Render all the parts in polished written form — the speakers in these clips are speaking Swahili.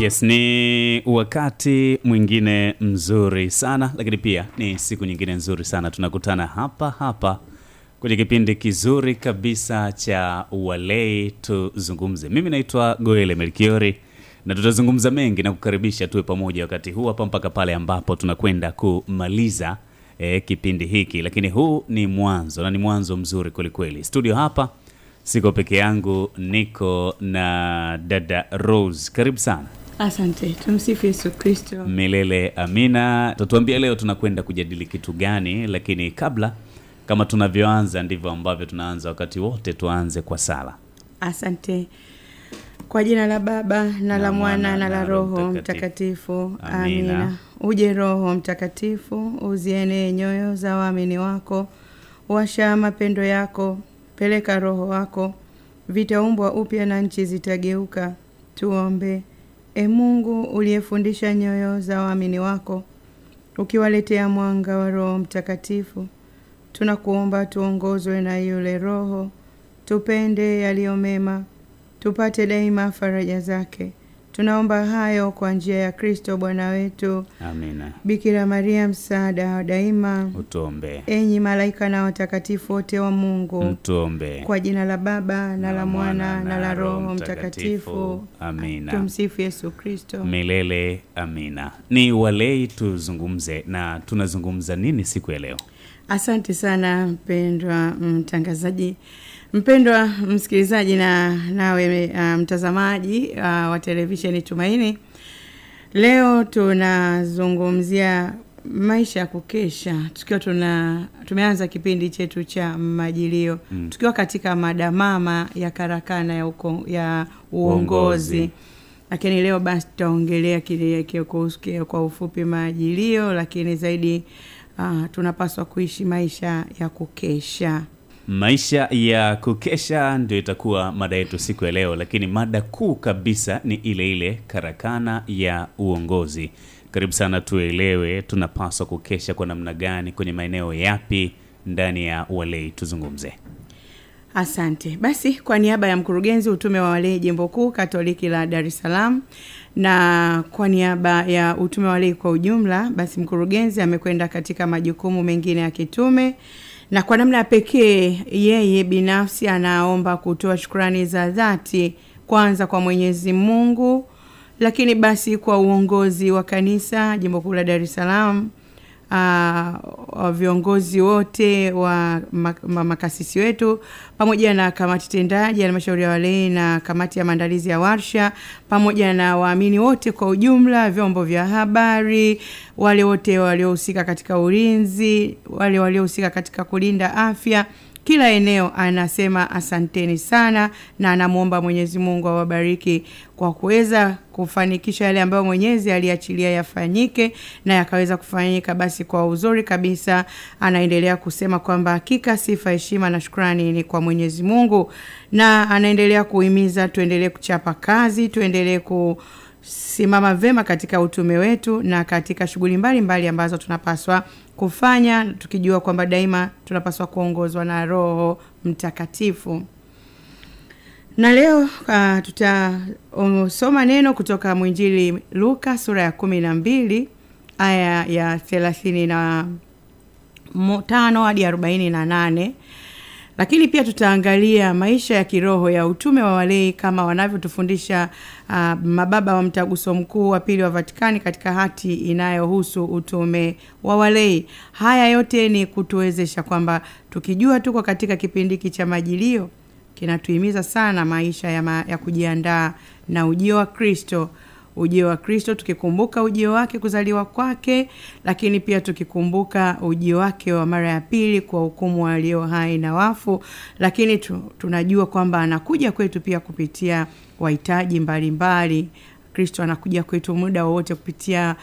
Yes, ni wakati mwingine mzuri sana, lakini pia ni siku nyingine nzuri sana. Tunakutana hapa kwenye kipindi kizuri kabisa cha Walei Tuzungumze. Mimi naitwa Goele Melkiori na tutazungumza mengi na kukaribisha tuwe pamoja wakati huu hapa mpaka pale ambapo tunakwenda kumaliza kipindi hiki. Lakini huu ni mwanzo na ni mwanzo mzuri kweli kweli. Studio hapa siko peke yangu, niko na dada Rose. Karibu sana. Asante. Tumsifu Yesu Kristo. Milele amina. Tutuambie leo tunakwenda kujadili kitu gani, lakini kabla, kama tunavyoanza ndivyo ambavyo tunaanza wakati wote, tuanze kwa sala. Asante. Kwa jina la Baba na la Mwana na la Roho Mtakatifu. Amina. Uje Roho Mtakatifu, uzienee nyoyo za waamini wako, washa mapendo yako, peleka Roho wako, vitaumbwa upya na nchi zitageuka. Tuombe. E Mungu uliyefundisha nyoyo za waamini wako, ukiwaletea mwanga wa Roho Mtakatifu, tunakuomba tuongozwe na yule Roho, tupende yaliyo mema, tupate daima faraja zake. Tunaomba hayo kwa njia ya Kristo Bwana wetu. Amina. Bikira Maria, msaada wa daima, utuombe. Enyi malaika na watakatifu wote wa Mungu, mtuombe. Kwa jina la Baba na la Mwana na la Roho Mtakatifu. Amina. Tumsifu Yesu Kristo. Milele amina. Ni Walei Tuzungumze, na tunazungumza nini siku ya leo? Asante sana mpendwa mtangazaji, mpendwa msikilizaji na nawe mtazamaji wa televisheni Tumaini. Leo tunazungumzia maisha ya kukesha, tukiwa tumeanza kipindi chetu cha majilio, tukiwa katika mada mama ya karakana ya uongozi. Lakini leo basi tutaongelea kile kwa ufupi majilio, lakini zaidi tunapaswa kuishi maisha ya kukesha. Maisha ya kukesha ndio itakuwa mada yetu siku ya leo, lakini mada kuu kabisa ni ile karakana ya uongozi. Karibu sana tuelewe tunapaswa kukesha kwa namna gani, kwenye maeneo yapi ndani ya Walei Tuzungumze. Asante. Basi kwa niaba ya mkurugenzi utume wa Walei Jimbo Kuu Katoliki la Dar es Salaam na kwa niaba ya utume wa Walei kwa ujumla, basi mkurugenzi amekwenda katika majukumu mengine ya kitume, na kwa namna pekee yeye binafsi anaomba kutoa shukrani za dhati kwanza kwa Mwenyezi Mungu, lakini basi kwa uongozi wa kanisa Jimbo Kuu la Dar es Salaam, viongozi wote wa makasisi wetu, pamoja na kamati tendaji ya halmashauri ya Walei na kamati ya maandalizi ya warsha, pamoja na waamini wote kwa ujumla, vyombo vya habari, wale wote waliohusika katika ulinzi, wale waliohusika katika kulinda afya, kila eneo. Anasema asanteni sana na anamuomba Mwenyezi Mungu awabariki kwa kuweza kufanikisha yale ambayo Mwenyezi aliachilia yafanyike na yakaweza kufanyika basi kwa uzuri kabisa. Anaendelea kusema kwamba hakika sifa, heshima na shukrani ni kwa Mwenyezi Mungu, na anaendelea kuhimiza tuendelee kuchapa kazi, tuendelee kusimama vema katika utume wetu na katika shughuli mbalimbali ambazo tunapaswa kufanya, tukijua kwamba daima tunapaswa kuongozwa na Roho Mtakatifu. Na leo tutasoma neno kutoka Mwinjili Luka sura ya 12 aya ya 35 hadi 48. Lakini pia tutaangalia maisha ya kiroho ya utume wa Walei kama wanavyotufundisha mababa wa Mtaguso Mkuu wa Pili wa Vatikani katika hati inayohusu utume wa Walei. Haya yote ni kutuwezesha kwamba tukijua tuko katika kipindi cha majilio, kinatuhimiza sana maisha ya kujiandaa na ujio wa Kristo. Ujio wa Kristo, tukikumbuka ujio wake kuzaliwa kwake, lakini pia tukikumbuka ujio wake wa mara ya pili kwa hukumu walio hai na wafu. Lakini tunajua kwamba anakuja kwetu pia kupitia wahitaji mbalimbali. Kristo anakuja kwetu muda wote kupitia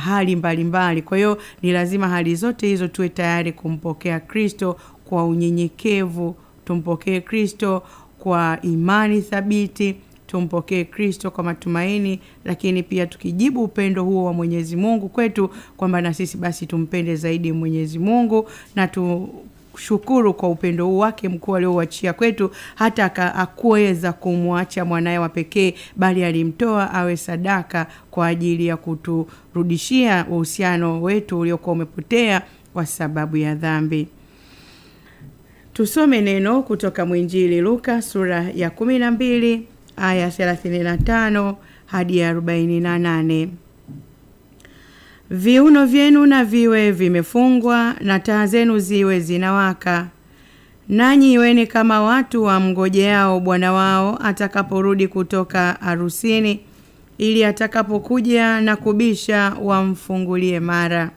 hali mbalimbali. Kwa hiyo ni lazima hali zote hizo tuwe tayari kumpokea Kristo kwa unyenyekevu, tumpokee Kristo kwa imani thabiti, tumpokee Kristo kwa matumaini, lakini pia tukijibu upendo huo wa Mwenyezi Mungu kwetu, kwamba na sisi basi tumpende zaidi Mwenyezi Mungu na shukuru kwa upendo wake mkuu aliouachia kwetu, hata akuweza kumwacha mwanae wa pekee, bali alimtoa awe sadaka kwa ajili ya kuturudishia uhusiano wetu uliokuwa umepotea kwa sababu ya dhambi. Tusome neno kutoka mwinjili Luka sura ya 12 aya 35 hadi 48. Viuno vyenu na viwe vimefungwa na taa zenu ziwe zinawaka. Nanyi iweni kama watu wamngojeao bwana wao atakaporudi kutoka harusini, ili atakapokuja na kubisha wamfungulie mara.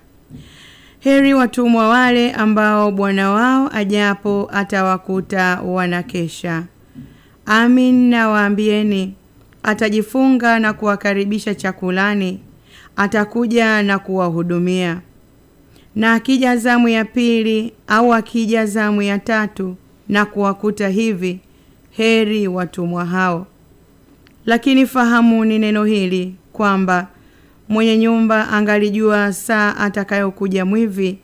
Heri watumwa wale ambao bwana wao ajapo atawakuta wanakesha. Amin nawaambieni, atajifunga na kuwakaribisha chakulani, atakuja na kuwahudumia. Na akija zamu ya pili au akija zamu ya tatu na kuwakuta hivi, heri watumwa hao. Lakini fahamuni neno hili, kwamba mwenye nyumba angalijua saa atakayokuja mwivi,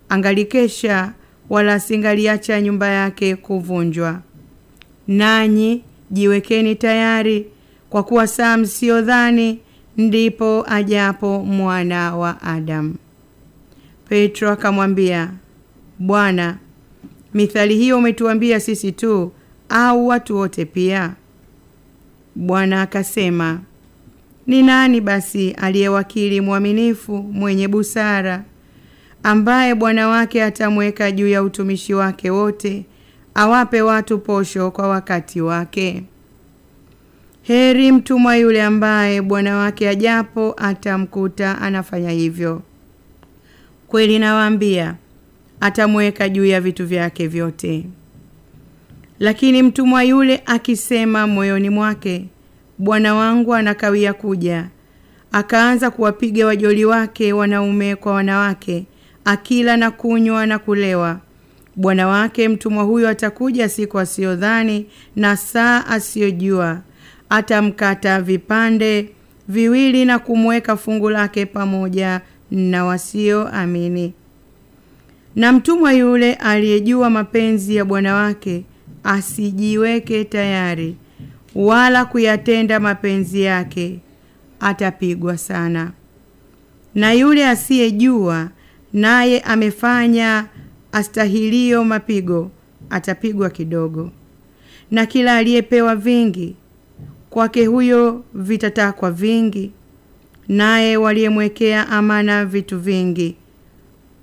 angalikesha wala singaliacha nyumba yake kuvunjwa. Nanyi jiwekeni tayari, kwa kuwa saa msiodhani ndipo ajapo mwana wa Adamu. Petro akamwambia, Bwana, mithali hiyo umetuambia sisi tu au watu wote pia? Bwana akasema, ni nani basi aliyewakili mwaminifu mwenye busara, ambaye bwana wake atamweka juu ya utumishi wake wote, awape watu posho kwa wakati wake? Heri mtumwa yule ambaye bwana wake ajapo atamkuta anafanya hivyo. Kweli nawaambia, atamweka juu ya vitu vyake vyote. Lakini mtumwa yule akisema moyoni mwake, bwana wangu anakawia kuja, akaanza kuwapiga wajoli wake wanaume kwa wanawake, akila na kunywa na kulewa, bwana wake mtumwa huyo atakuja siku asiyodhani na saa asiyojua, atamkata vipande viwili na kumweka fungu lake pamoja na wasioamini. Na mtumwa yule aliyejua mapenzi ya bwana wake asijiweke tayari wala kuyatenda mapenzi yake, atapigwa sana. Na yule asiyejua naye amefanya astahilio mapigo, atapigwa kidogo. Na kila aliyepewa vingi, kwake huyo vitatakwa vingi, naye waliyemwekea amana vitu vingi,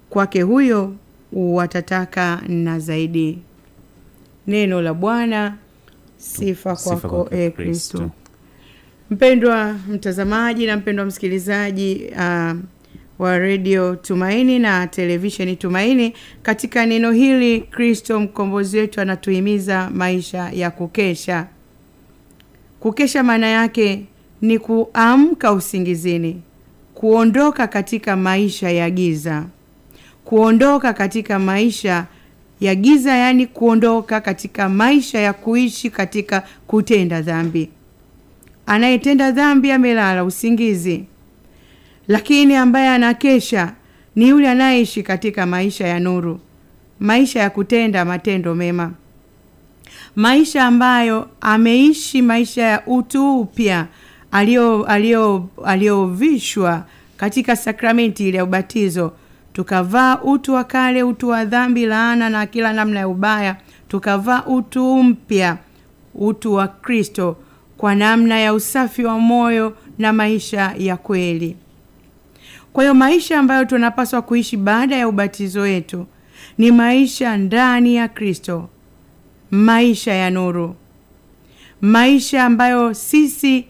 kwake huyo watataka na zaidi. Neno la Bwana. Sifa kwako Kristo. Mpendwa mtazamaji na mpendwa msikilizaji wa Radio Tumaini na televisheni Tumaini, katika neno hili Kristo mkombozi wetu anatuhimiza maisha ya kukesha. Kukesha maana yake ni kuamka usingizini, kuondoka katika maisha ya giza. Kuondoka katika maisha ya giza, yani kuondoka katika maisha ya kuishi katika kutenda dhambi. Anayetenda dhambi amelala usingizi. Lakini ambaye anakesha ni yule anayeishi katika maisha ya nuru, maisha ya kutenda matendo mema. Maisha ambayo ameishi maisha ya utu upya aliyovishwa katika sakramenti ile ya ubatizo. Tukavaa utu wa kale, utu wa dhambi, laana na kila namna ya ubaya, tukavaa utu mpya, utu wa Kristo, kwa namna ya usafi wa moyo na maisha ya kweli. Kwa hiyo maisha ambayo tunapaswa kuishi baada ya ubatizo wetu ni maisha ndani ya Kristo, maisha ya nuru, maisha ambayo sisi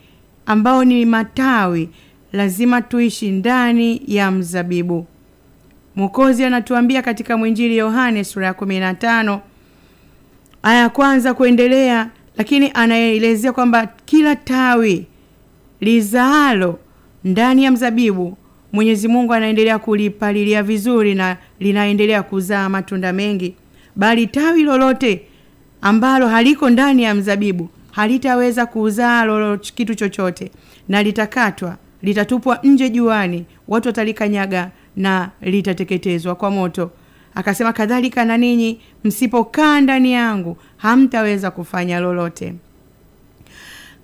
ambao ni matawi lazima tuishi ndani ya mzabibu. Mwokozi anatuambia katika mwinjili Yohane sura ya 15 aya ya kwanza kuendelea, lakini anaelezea kwamba kila tawi lizaalo ndani ya mzabibu Mwenyezi Mungu anaendelea kulipalilia vizuri na linaendelea kuzaa matunda mengi, bali tawi lolote ambalo haliko ndani ya mzabibu halitaweza kuzaa kitu chochote, na litakatwa, litatupwa nje juani, watu watalikanyaga na litateketezwa kwa moto. Akasema kadhalika na ninyi msipokaa ndani yangu hamtaweza kufanya lolote.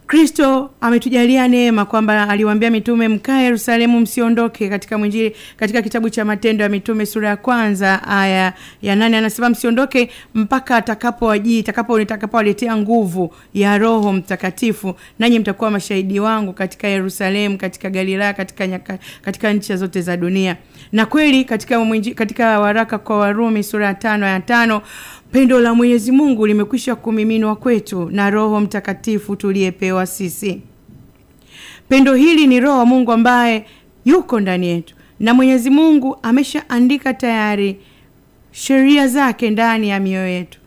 Kristo ametujalia neema kwamba aliwaambia mitume mkae Yerusalemu msiondoke. Katika mwinjili, katika kitabu cha Matendo ya Mitume sura ya 1 aya ya 8 anasema msiondoke mpaka atakapowaletea nguvu ya Roho Mtakatifu, nanyi mtakuwa mashahidi wangu katika Yerusalemu, katika Galilaya, katika nchi zote za dunia. Na kweli katika waraka kwa Warumi sura ya 5 aya 5, pendo la Mwenyezi Mungu limekwisha kumiminwa kwetu na Roho Mtakatifu tuliyepewa sisi. Pendo hili ni Roho wa Mungu ambaye yuko ndani yetu, na Mwenyezi Mungu ameshaandika tayari sheria zake ndani ya mioyo yetu.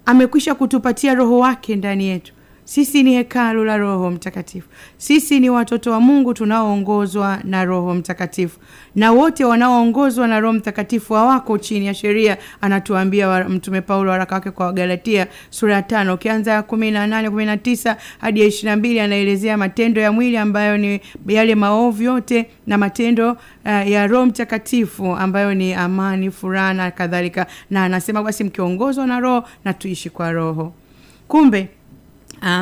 Amekwisha kutupatia Roho wake ndani yetu. Sisi ni hekalu la Roho Mtakatifu. Sisi ni watoto wa Mungu tunaoongozwa na Roho Mtakatifu. Na wote wanaoongozwa na Roho Mtakatifu hawako chini ya sheria, anatuambia Mtume Paulo waraka wake kwa Galatia sura ya 5 ukianza 18-19 hadi 22, anaelezea matendo ya mwili ambayo ni yale maovu yote, na matendo ya Roho Mtakatifu ambayo ni amani, furaha na kadhalika. Na anasema basi mkiongozwa na Roho na tuishi kwa Roho. Kumbe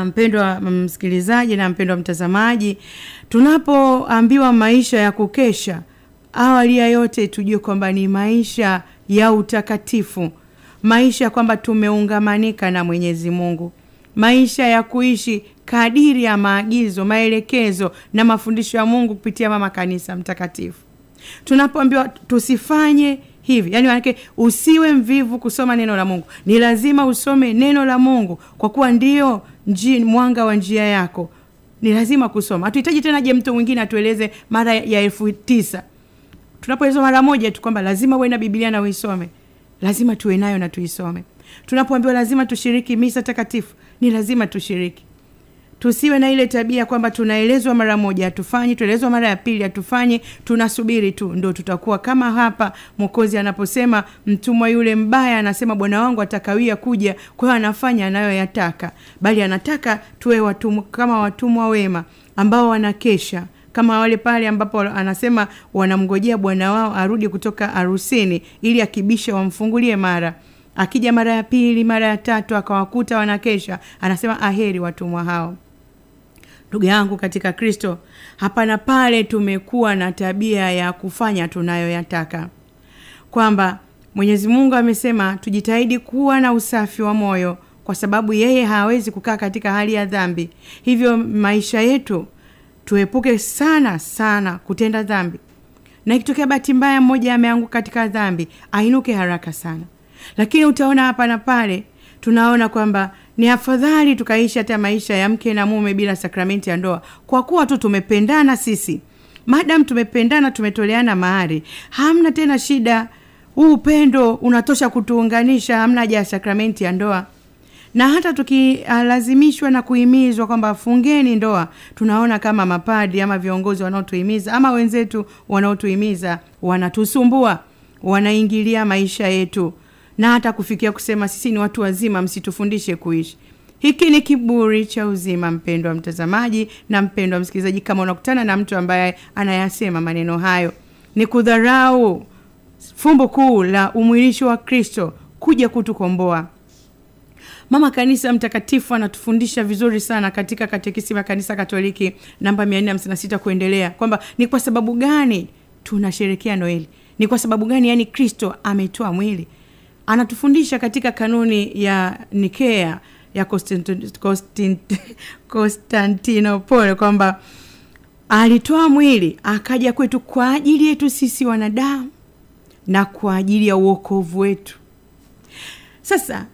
mpendwa msikilizaji na mpendwa mtazamaji, tunapoambiwa maisha ya kukesha, awali ya yote tujue kwamba ni maisha ya utakatifu, maisha kwamba tumeungamanika na Mwenyezi Mungu, maisha ya kuishi kadiri ya maagizo, maelekezo na mafundisho ya Mungu kupitia mama kanisa mtakatifu. Tunapoambiwa tusifanye hivi, yani manake usiwe mvivu kusoma neno la Mungu. Ni lazima usome neno la Mungu kwa kuwa ndio mwanga wa njia yako. Ni lazima kusoma. Hatuhitaji tena je mtu mwingine atueleze mara ya 9,000. Tunapoelezwa mara moja tu kwamba lazima uwe na Biblia na uisome, lazima tuwe nayo na tuisome. Tunapoambiwa lazima tushiriki misa takatifu, ni lazima tushiriki. Tusiwe na ile tabia kwamba tunaelezwa mara moja hatufanyi, tuelezwa mara ya pili hatufanyi, tunasubiri tu. Ndio tutakuwa kama hapa Mwokozi anaposema mtumwa yule mbaya anasema bwana wangu atakawia kuja, kwa hiyo anafanya anayoyataka. Bali anataka tuwe watumwa, kama watumwa wema ambao wanakesha, kama wale pale ambapo anasema wanamngojea bwana wao arudi kutoka harusini ili akibisha wamfungulie mara. Akija mara ya pili, mara ya tatu akawakuta wanakesha, anasema aheri watumwa hao. Ndugu yangu katika Kristo, hapa na pale tumekuwa na tabia ya kufanya tunayoyataka. Kwamba Mwenyezi Mungu amesema tujitahidi kuwa na usafi wa moyo kwa sababu yeye hawezi kukaa katika hali ya dhambi. Hivyo maisha yetu tuepuke sana kutenda dhambi. Na ikitokea bahati mbaya mmoja ameanguka katika dhambi, ainuke haraka sana. Lakini utaona hapa na pale tunaona kwamba ni afadhali tukaishi hata maisha ya mke na mume bila sakramenti ya ndoa, kwa kuwa tu tumependana sisi. Madam tumependana, tumetoleana mahari, hamna tena shida. Huu upendo unatosha kutuunganisha, hamna haja ya sakramenti ya ndoa. Na hata tukilazimishwa na kuhimizwa kwamba fungeni ndoa, tunaona kama mapadi ama viongozi wanaotuhimiza ama wenzetu wanaotuhimiza wanatusumbua, wanaingilia maisha yetu, na hata kufikia kusema sisi ni watu wazima, msitufundishe kuishi. Hiki ni kiburi cha uzima, mpendwa mtazamaji na mpendwa msikilizaji. Kama unakutana na mtu ambaye anayasema maneno hayo, ni kudharau fumbo kuu la umwilisho wa Kristo kuja kutukomboa. Mama Kanisa mtakatifu anatufundisha vizuri sana katika katekisimu ya Kanisa Katoliki namba 456 kuendelea, kwamba ni kwa sababu gani tunasherehekea Noeli. Ni kwa sababu gani yani Kristo ametoa mwili. Anatufundisha katika kanuni ya Nikea ya Konstantinople kwamba alitoa mwili akaja kwetu kwa ajili yetu sisi wanadamu na kwa ajili ya uokovu wetu. Sasa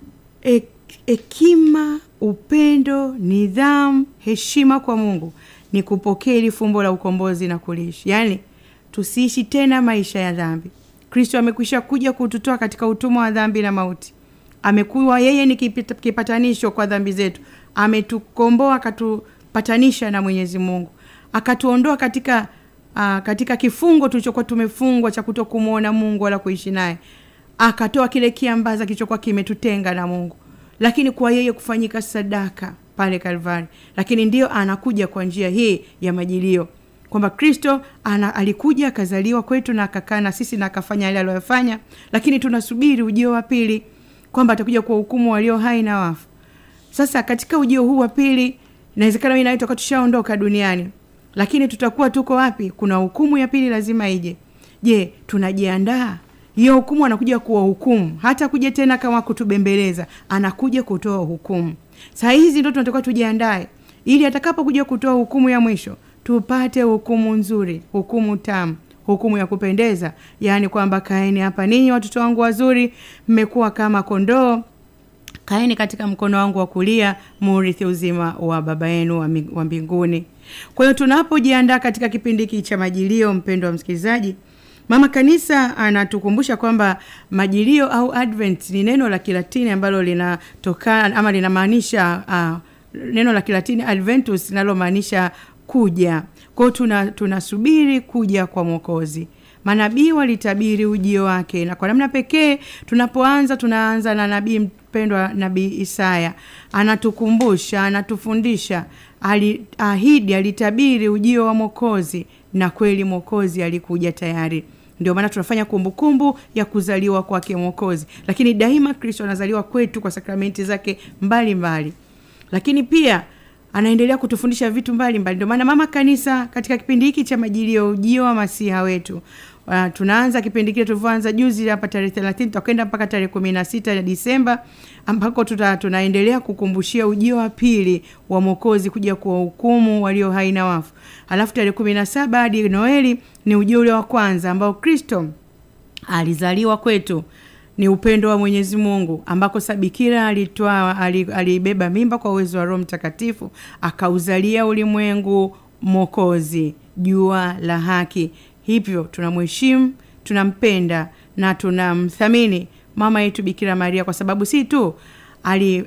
hekima, upendo, nidhamu, heshima kwa Mungu ni kupokea ile fumbo la ukombozi na kuliishi. Yani tusiishi tena maisha ya dhambi. Kristo amekwisha kuja kututoa katika utumwa wa dhambi na mauti. Amekuwa yeye ni kipatanisho kwa dhambi zetu. Ametukomboa, akatupatanisha na Mwenyezi Mungu. Akatuondoa katika kifungo tulichokuwa tumefungwa cha kutokumuona Mungu wala kuishi naye. Akatoa kile kiambaza kilichokuwa kimetutenga na Mungu. Lakini kwa yeye kufanyika sadaka pale Kalvari. Lakini ndio anakuja kwa njia hii ya majilio. kwamba Kristo alikuja akazaliwa kwetu na akakaa na sisi na akafanya yale aliyofanya, lakini tunasubiri ujio wa pili kwamba atakuja kwa hukumu walio hai na wafu. Sasa katika ujio huu wa pili inawezekana mimi na wewe tutakuwa tushaondoka duniani, lakini tutakuwa tuko wapi? Kuna hukumu ya pili lazima ije. Je, tunajiandaa? Hiyo hukumu anakuja kuwa hukumu, hata kuja tena kama kutubembeleza, anakuja kutoa hukumu. Saa hizi ndio tunatakiwa tujiandae ili atakapokuja kutoa hukumu ya mwisho tupate hukumu nzuri, hukumu tamu, hukumu ya kupendeza, yani kwamba kaeni hapa ninyi watoto wangu wazuri, mmekuwa kama kondoo, kaeni katika mkono wangu wa kulia, murithi uzima wa baba yenu wa mbinguni. Kwa hiyo tunapojiandaa katika kipindi hiki cha majilio, mpendwa msikilizaji, Mama Kanisa anatukumbusha kwamba majilio au Advent ni neno la Kilatini ambalo linatokana ama linamaanisha neno la Kilatini Adventus, linalomaanisha kuja. Kwa hiyo tunasubiri kuja kwa Mwokozi. Manabii walitabiri ujio wake, na kwa namna pekee tunaanza na nabii mpendwa, nabii Isaya. Anatukumbusha, anatufundisha, alitabiri ujio wa Mwokozi, na kweli Mwokozi alikuja tayari. Ndio maana tunafanya kumbukumbu ya kuzaliwa kwake Mwokozi. Lakini daima Kristo anazaliwa kwetu kwa sakramenti zake mbalimbali. Lakini pia anaendelea kutufundisha vitu mbalimbali. Ndio maana Mama Kanisa katika kipindi hiki cha majilio, ujio wa Masiha wetu, tunaanza kipindi kile tulivyoanza juzi hapa tarehe 30, tutakwenda mpaka tarehe 16 ya Disemba, ambako tunaendelea kukumbushia ujio wa pili wa Mwokozi kuja kwa hukumu walio hai na wafu. Alafu tarehe 17 hadi Noeli ni ujio ule wa kwanza ambao Kristo alizaliwa kwetu. Ni upendo wa Mwenyezi Mungu ambako Bikira alibeba mimba kwa uwezo wa Roho Mtakatifu, akauzalia ulimwengu Mwokozi, jua la haki. Hivyo tunamheshimu, tunampenda na tunamthamini mama yetu Bikira Maria, kwa sababu si tu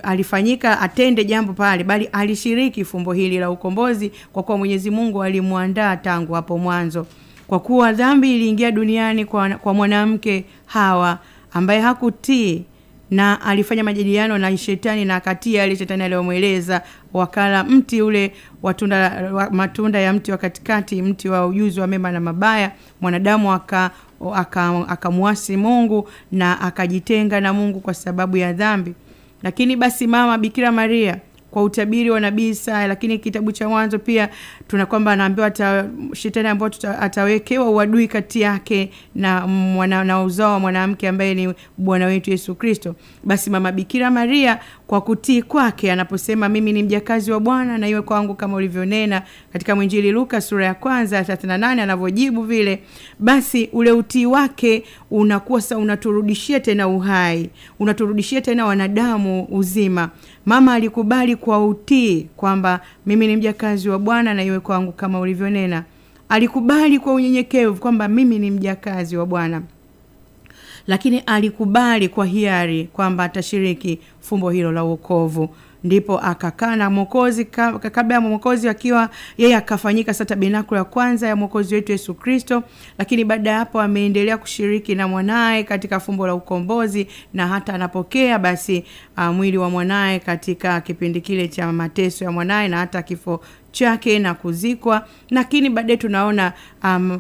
alifanyika atende jambo pale, bali alishiriki fumbo hili la ukombozi, kwa kuwa Mwenyezi Mungu alimuandaa tangu hapo mwanzo. Kwa kuwa dhambi iliingia duniani kwa mwanamke Hawa ambaye hakutii na alifanya majadiliano na shetani, na akatia ile shetani aliyomweleza, wakala mti ule matunda ya mti wa katikati, mti wa ujuzi wa mema na mabaya. Mwanadamu akamuasi Mungu na akajitenga na Mungu kwa sababu ya dhambi. Lakini basi mama Bikira Maria kwa utabiri wa nabii Isaya, lakini kitabu cha Mwanzo pia tunakwamba anaambiwa shetani ambao atawekewa uadui kati yake na uzao wa mwanamke ambaye ni Bwana wetu Yesu Kristo. Basi mama Bikira Maria kwa kutii kwake anaposema mimi ni mjakazi wa Bwana na iwe kwangu kama ulivyonena, katika Mwinjili Luka sura ya 1:38 anavyojibu vile, basi ule utii wake unakuwa unaturudishia tena uhai, unaturudishia tena wanadamu uzima. Mama alikubali kwa utii kwamba mimi ni mjakazi wa Bwana na iwe kwangu kama ulivyonena. Alikubali kwa unyenyekevu kwamba mimi ni mjakazi wa Bwana. Lakini alikubali kwa hiari kwamba atashiriki fumbo hilo la wokovu. Ndipo akakaa na Mwokozi, kabla ya Mwokozi akiwa yeye akafanyika sasa tabernakulo ya kwanza ya Mwokozi wetu Yesu Kristo. Lakini baada ya hapo ameendelea kushiriki na mwanae katika fumbo la ukombozi, na hata anapokea basi mwili wa mwanae katika kipindi kile cha mateso ya mwanae na hata kifo chake na kuzikwa. Lakini baadaye tunaona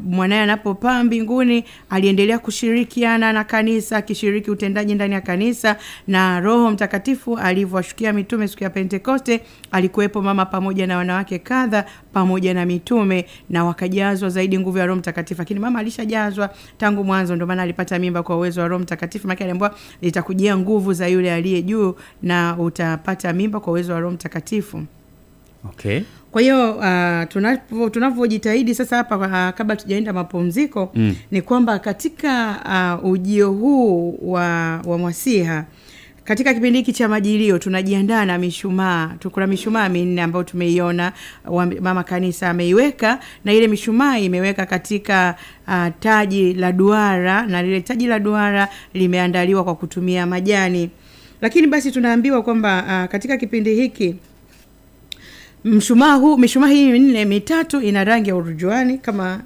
mwanae anapopaa mbinguni aliendelea kushirikiana na kanisa, akishiriki utendaji ndani ya kanisa, na Roho Mtakatifu alivyowashukia mitume siku ya Pentekoste, alikuwepo mama pamoja na wanawake kadha pamoja na mitume, na wakajazwa zaidi nguvu ya Roho Mtakatifu. Lakini mama alishajazwa tangu mwanzo, ndio maana alipata mimba kwa uwezo wa Roho Mtakatifu. Maana aliambiwa litakujia nguvu za yule aliye juu na utapata mimba kwa uwezo wa Roho Mtakatifu. Okay. Kwa hiyo tunapojitahidi sasa hapa kabla tujaenda mapumziko ni kwamba katika ujio huu wa Masiha, katika kipindi hiki cha majilio tunajiandaa na mishumaa. Tukuna mishumaa 4 ambayo tumeiona mama kanisa ameiweka, na ile mishumaa imeweka katika taji la duara, na lile taji la duara limeandaliwa kwa kutumia majani. Lakini basi tunaambiwa kwamba katika kipindi hiki mishumaa hii 4 mitatu ina rangi ya urujuani, kama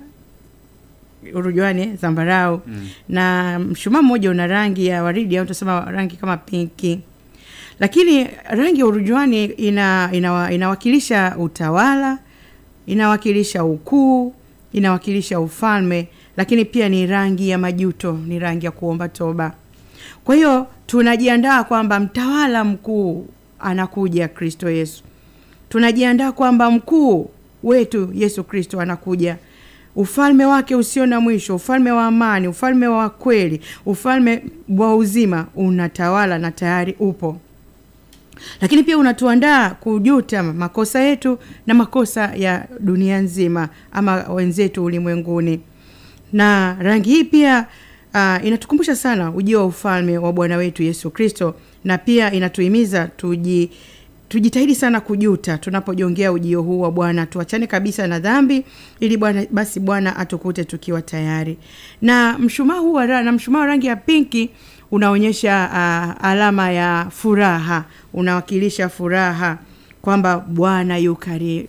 urujuani zambarau, na mshumaa mmoja una rangi ya waridi au tunasema rangi kama pinki. Lakini rangi ya urujuani inawakilisha utawala, inawakilisha ukuu, inawakilisha ufalme, lakini pia ni rangi ya majuto, ni rangi ya kuomba toba. Kwa hiyo tunajiandaa kwamba mtawala mkuu anakuja, Kristo Yesu. Tunajiandaa kwamba mkuu wetu Yesu Kristo anakuja. Ufalme wake usio na mwisho, ufalme wa amani, ufalme wa kweli, ufalme wa uzima unatawala na tayari upo. Lakini pia unatuandaa kujuta makosa yetu na makosa ya dunia nzima ama wenzetu ulimwenguni. Na rangi hii pia inatukumbusha sana ujio wa ufalme wa Bwana wetu Yesu Kristo, na pia inatuhimiza tujitahidi sana kujuta tunapojongea ujio huu wa Bwana. Tuachane kabisa na dhambi ili Bwana atukute tukiwa tayari. Na mshumaa huu na mshumaa wa rangi ya pinki unaonyesha alama ya furaha, unawakilisha furaha kwamba Bwana yu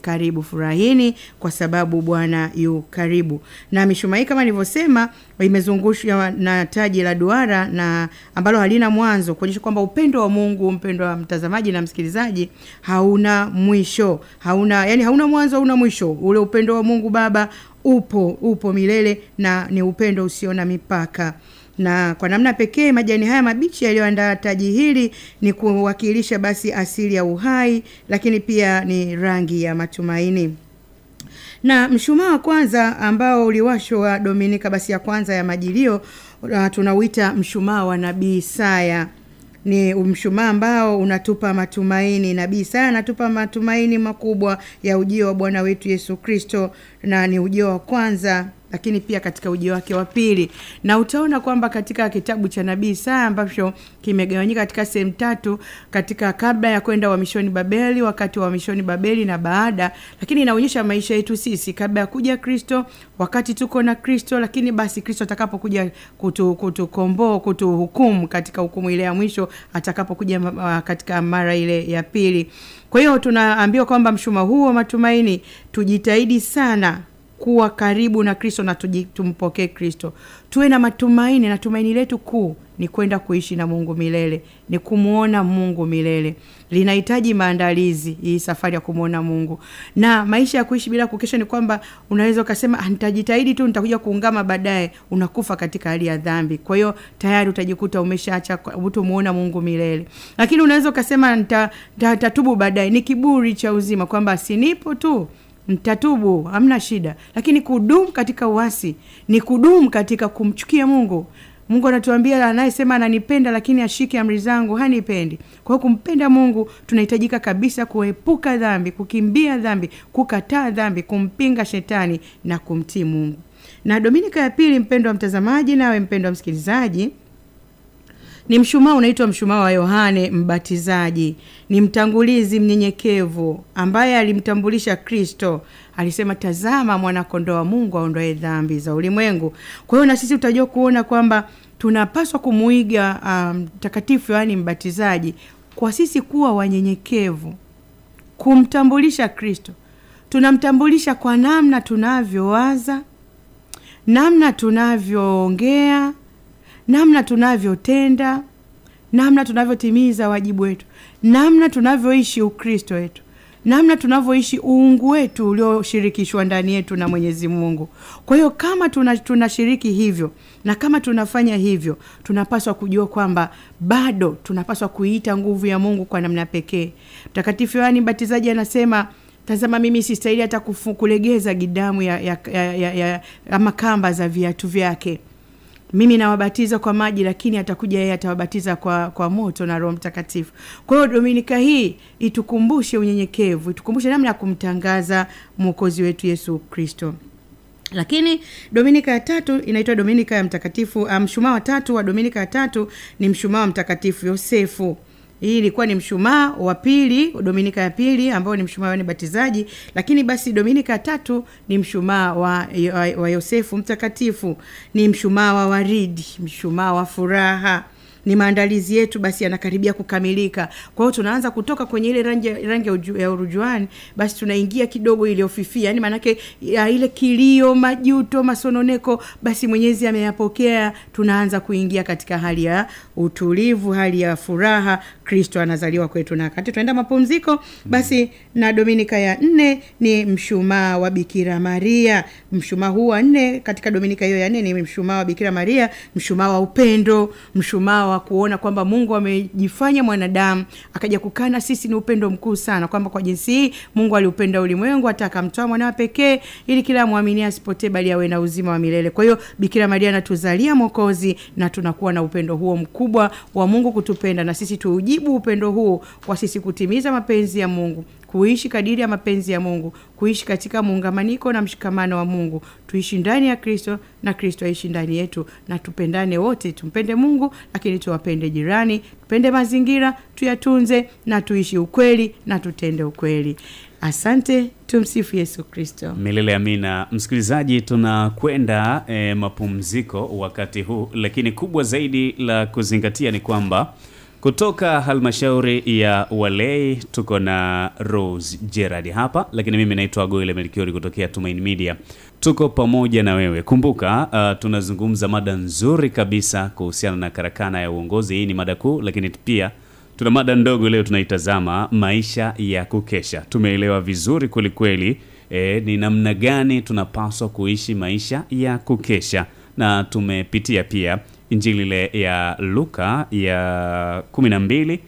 karibu. Furahini kwa sababu Bwana yu karibu. Na mishumaa hii kama nilivyosema imezungushwa na taji la duara na ambalo halina mwanzo, kuonyesha kwamba upendo wa Mungu, mpendo wa mtazamaji na msikilizaji, hauna mwisho. Hauna mwanzo, hauna mwisho. Ule upendo wa Mungu Baba upo milele na ni upendo usio na mipaka. Na kwa namna pekee majani haya mabichi yaliyoandaa taji hili ni kuwakilisha basi asili ya uhai, lakini pia ni rangi ya matumaini. Na mshumaa wa kwanza ambao uliwashwa Dominika basi ya kwanza ya Majilio tunauita mshumaa wa Nabii Isaya. Ni mshumaa ambao unatupa matumaini. Nabii Isaya anatupa matumaini makubwa ya ujio wa Bwana wetu Yesu Kristo, na ni ujio wa kwanza lakini pia katika ujio wake wa pili. Na utaona kwamba katika kitabu cha Nabii Isaya ambacho kimegawanyika katika sehemu tatu, katika kabla ya kwenda uhamishoni Babeli, wakati wa uhamishoni Babeli na baada, lakini inaonyesha maisha yetu sisi kabla ya kuja Kristo, wakati tuko na Kristo, lakini basi Kristo atakapokuja kutukomboa, kutuhukumu katika hukumu ile ya mwisho atakapokuja katika mara ile ya pili. Kwa hiyo tunaambiwa kwamba mshumaa huu wa matumaini tujitahidi sana kuwa karibu na Kristo na tumpokee Kristo. Tuwe na matumaini, na tumaini letu kuu ni kwenda kuishi na Mungu milele, ni kumuona Mungu milele. Linahitaji maandalizi hii safari ya kumuona Mungu. Na maisha ya kuishi bila kukesha ni kwamba unaweza ukasema nitajitahidi tu, nitakuja kuungama baadaye, unakufa katika hali ya dhambi. Kwa hiyo tayari utajikuta umeshaacha kumuona Mungu milele. Lakini unaweza ukasema nitatubu baadaye, ni kiburi cha uzima kwamba sinipo tu nitatubu, hamna shida. Lakini kudumu katika uasi ni kudumu katika kumchukia Mungu. Mungu anatuambia anayesema ananipenda lakini ashike amri zangu hanipendi. Kwa hiyo kumpenda Mungu tunahitajika kabisa kuepuka dhambi, kukimbia dhambi, kukataa dhambi, kumpinga shetani na kumtii Mungu. Na Dominika ya pili, mpendwa mtazamaji nawe mpendwa msikilizaji, ni mshumaa unaitwa mshumaa wa Yohane Mbatizaji. Ni mtangulizi mnyenyekevu ambaye alimtambulisha Kristo. Alisema, tazama mwana kondoo wa Mungu aondoaye dhambi za ulimwengu. Kwa hiyo na sisi tutajua kuona kwamba tunapaswa kumuiga mtakatifu Yohane Mbatizaji kwa sisi kuwa wanyenyekevu, kumtambulisha Kristo. Tunamtambulisha kwa namna tunavyowaza, namna tunavyoongea, namna tunavyotenda, namna tunavyotimiza wajibu wetu, namna tunavyoishi Ukristo wetu, namna tunavyoishi uungu wetu ulioshirikishwa ndani yetu na Mwenyezi Mungu. Kwa hiyo kama tunashiriki hivyo na kama tunafanya hivyo, tunapaswa kujua kwamba bado tunapaswa kuiita nguvu ya Mungu kwa namna pekee. Mtakatifu Yohane Mbatizaji anasema, tazama mimi sistahili hata kulegeza gidamu ya makamba za viatu vyake. Mimi nawabatiza kwa maji, lakini atakuja yeye atawabatiza kwa moto na Roho Mtakatifu. Kwa hiyo Dominika hii itukumbushe unyenyekevu, itukumbushe namna ya kumtangaza Mwokozi wetu Yesu Kristo. Lakini Dominika ya tatu inaitwa Dominika ya Mtakatifu. Mshumaa wa tatu wa Dominika ya tatu ni mshumaa wa Mtakatifu Yosefu. Hii ilikuwa ni mshumaa wa pili, Dominika ya pili ambao ni mshumaa wa Mbatizaji, lakini basi Dominika ya tatu ni mshumaa wa Yosefu Mtakatifu. Ni mshumaa wa waridi, mshumaa wa furaha. ni maandalizi yetu basi yanakaribia kukamilika. Kwa hiyo tunaanza kutoka kwenye ile rangi ya urujuani, basi tunaingia kidogo ile ofifia, yani manake ile kilio, majuto, masononeko basi Mwenyezi ameyapokea, tunaanza kuingia katika hali ya utulivu, hali ya furaha, Kristo anazaliwa kwetu. Na wakati tunaenda mapumziko basi na Dominika ya 4 ni mshumaa wa Bikira Maria. Mshumaa huu wa 4 katika Dominika hiyo ya 4 ni mshumaa wa Bikira Maria, mshumaa wa upendo, mshumaa wa kuona kwamba Mungu amejifanya mwanadamu akaja kukana sisi. Ni upendo mkuu sana kwamba kwa jinsi hii Mungu aliupenda ulimwengu hata akamtoa mwanawe pekee ili kila muamini asipotee bali awe na uzima wa milele. Kwa hiyo Bikira Maria anatuzalia Mwokozi na tunakuwa na upendo huo mkubwa wa Mungu kutupenda, na sisi tuujibu upendo huo kwa sisi kutimiza mapenzi ya Mungu, kuishi kadiri ya mapenzi ya Mungu, kuishi katika muungamaniko na mshikamano wa Mungu, tuishi ndani ya Kristo na Kristo aishi ndani yetu, na tupendane wote, tumpende Mungu lakini tuwapende jirani, tupende mazingira, tuyatunze na tuishi ukweli na tutende ukweli. Asante, tumsifu Yesu Kristo. Milele amina. Msikilizaji, tunakwenda mapumziko wakati huu, lakini kubwa zaidi la kuzingatia ni kwamba kutoka halmashauri ya Walei tuko na Rose Gerard hapa, lakini mimi naitwa Goile Melchiori kutokea Tumaini Media. Tuko pamoja na wewe. Kumbuka tunazungumza mada nzuri kabisa kuhusiana na karakana ya uongozi. Hii ni mada kuu, lakini pia tuna mada ndogo leo tunaitazama maisha ya kukesha. Tumeelewa vizuri kweli ni namna gani tunapaswa kuishi maisha ya kukesha, na tumepitia pia Injili ile ya Luka ya 12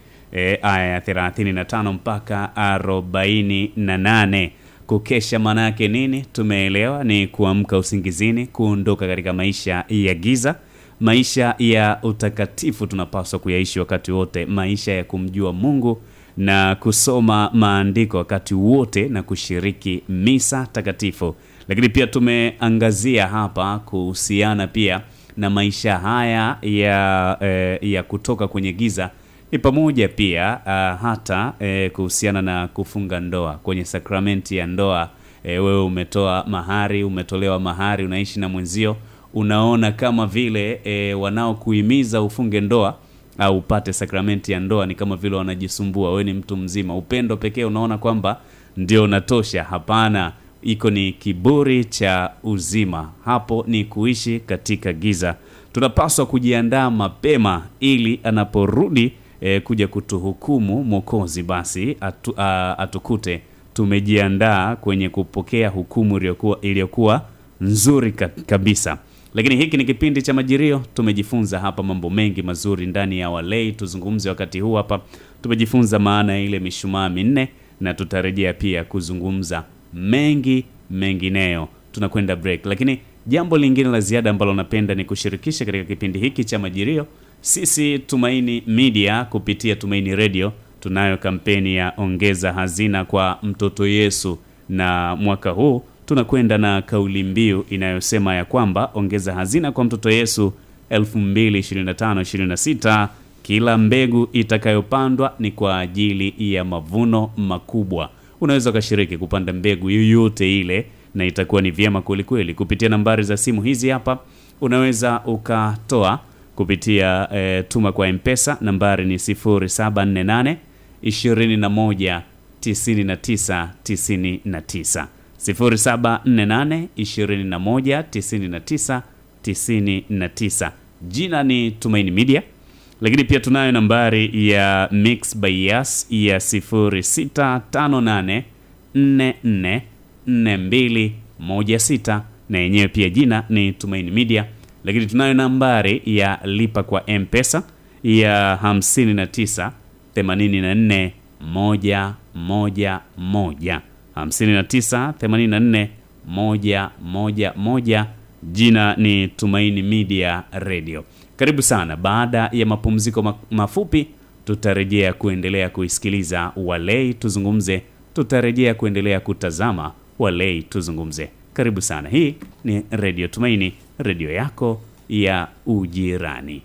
aya ya 35 mpaka 48. Kukesha maana yake nini? Tumeelewa ni kuamka usingizini, kuondoka katika maisha ya giza. Maisha ya utakatifu tunapaswa kuyaishi wakati wote, maisha ya kumjua Mungu na kusoma maandiko wakati wote na kushiriki misa takatifu. Lakini pia tumeangazia hapa kuhusiana pia na maisha haya ya kutoka kwenye giza, ni pamoja pia hata kuhusiana na kufunga ndoa. Kwenye sakramenti ya ndoa, wewe umetoa mahari, umetolewa mahari, unaishi na mwenzio, unaona kama vile wanaokuhimiza ufunge ndoa au upate sakramenti ya ndoa ni kama vile wanajisumbua. Wewe ni mtu mzima, upendo pekee unaona kwamba ndio unatosha. Hapana, iko ni kiburi cha uzima. Hapo ni kuishi katika giza. Tunapaswa kujiandaa mapema ili anaporudi kuja kutuhukumu Mwokozi, basi atukute tumejiandaa kwenye kupokea hukumu iliyokuwa nzuri kabisa. Lakini hiki ni kipindi cha Majilio. Tumejifunza hapa mambo mengi mazuri ndani ya Walei. Tuzungumze wakati huu hapa. Tumejifunza maana ile mishumaa 4 na tutarejea pia kuzungumza mengineyo. Tunakwenda break, lakini jambo lingine la ziada ambalo napenda ni kushirikisha katika kipindi hiki cha Majilio. Sisi Tumaini Media kupitia Tumaini Radio tunayo kampeni ya ongeza hazina kwa mtoto Yesu, na mwaka huu tunakwenda na kauli mbiu inayosema ya kwamba ongeza hazina kwa mtoto Yesu 2025-26. Kila mbegu itakayopandwa ni kwa ajili ya mavuno makubwa. Unaweza kushiriki kupanda mbegu yoyote ile na itakuwa ni vyema kweli kupitia nambari za simu hizi hapa. Unaweza ukatoa kupitia tuma kwa M-Pesa, nambari ni 0748 21 99 99, 0748 21 99 99. Jina ni Tumaini Media. Lakini pia tunayo nambari ya Mix by Yas ya 0658 44 4216, na yenyewe pia jina ni Tumaini Media. Lakini tunayo nambari ya lipa kwa M-Pesa ya 59 84 111, 59 84 111. Jina ni Tumaini Media Radio. Karibu sana. Baada ya mapumziko mafupi tutarejea kuendelea kuisikiliza Walei Tuzungumze. Tutarejea kuendelea kutazama Walei Tuzungumze. Karibu sana. Hii ni Radio Tumaini, radio yako ya ujirani.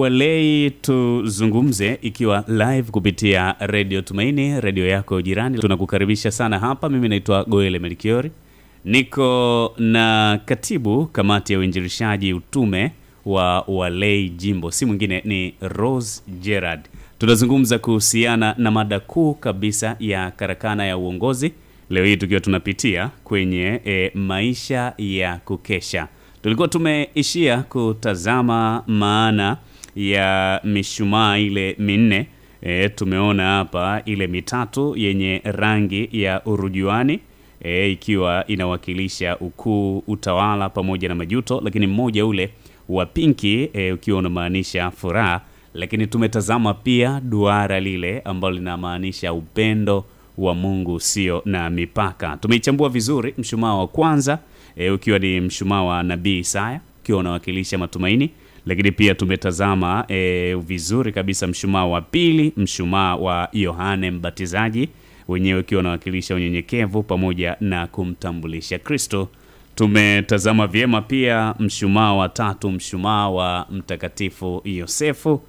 walei tuzungumze ikiwa live kupitia Radio Tumaini, radio yako jirani. Tunakukaribisha sana hapa. Mimi naitwa Goele Melkiori. Niko na katibu kamati ya uinjilishaji utume wa walei jimbo, si mwingine ni Rose Gerard. Tunazungumza kuhusiana na mada kuu kabisa ya karakana ya uongozi. Leo hii tukiwa tunapitia kwenye maisha ya kukesha. Tulikuwa tumeishia kutazama maana ya mishumaa ile minne. Tumeona hapa ile mitatu yenye rangi ya urujuani, ikiwa inawakilisha ukuu, utawala pamoja na majuto, lakini mmoja ule wa pinki ukiwa unamaanisha furaha. Lakini tumetazama pia duara lile ambalo linamaanisha upendo wa Mungu sio na mipaka. Tumeichambua vizuri mshumaa wa kwanza ukiwa ni mshumaa wa Nabii Isaya ukiwa unawakilisha matumaini, lakini pia tumetazama vizuri kabisa mshumaa wa pili, mshumaa wa Yohane Mbatizaji wenyewe ukiwa unawakilisha unyenyekevu pamoja na kumtambulisha Kristo. Tumetazama vyema pia mshumaa wa tatu, mshumaa wa Mtakatifu Yosefu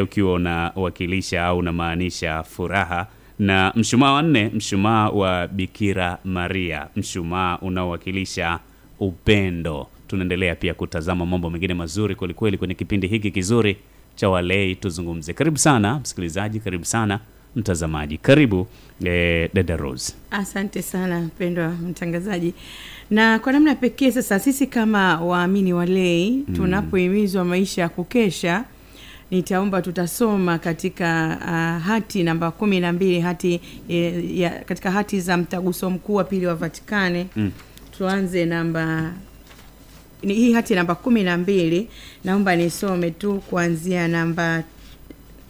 ukiwa unawakilisha au unamaanisha furaha, na mshumaa wa nne, mshumaa wa Bikira Maria, mshumaa unaowakilisha upendo. Tunaendelea pia kutazama mambo mengine mazuri kweli kweli kwenye kipindi hiki kizuri cha walei tuzungumze. Karibu sana msikilizaji, karibu sana mtazamaji. Karibu dada Rose. Asante sana mpendwa mtangazaji. Na kwa namna pekee sasa sisi kama waamini walei tunapohimizwa maisha ya kukesha, nitaomba tutasoma katika hati namba 12, hati katika hati za Mtaguso Mkuu wa Pili wa Vatikani. Tuanze hii hati namba 12, naomba nisome tu kuanzia namba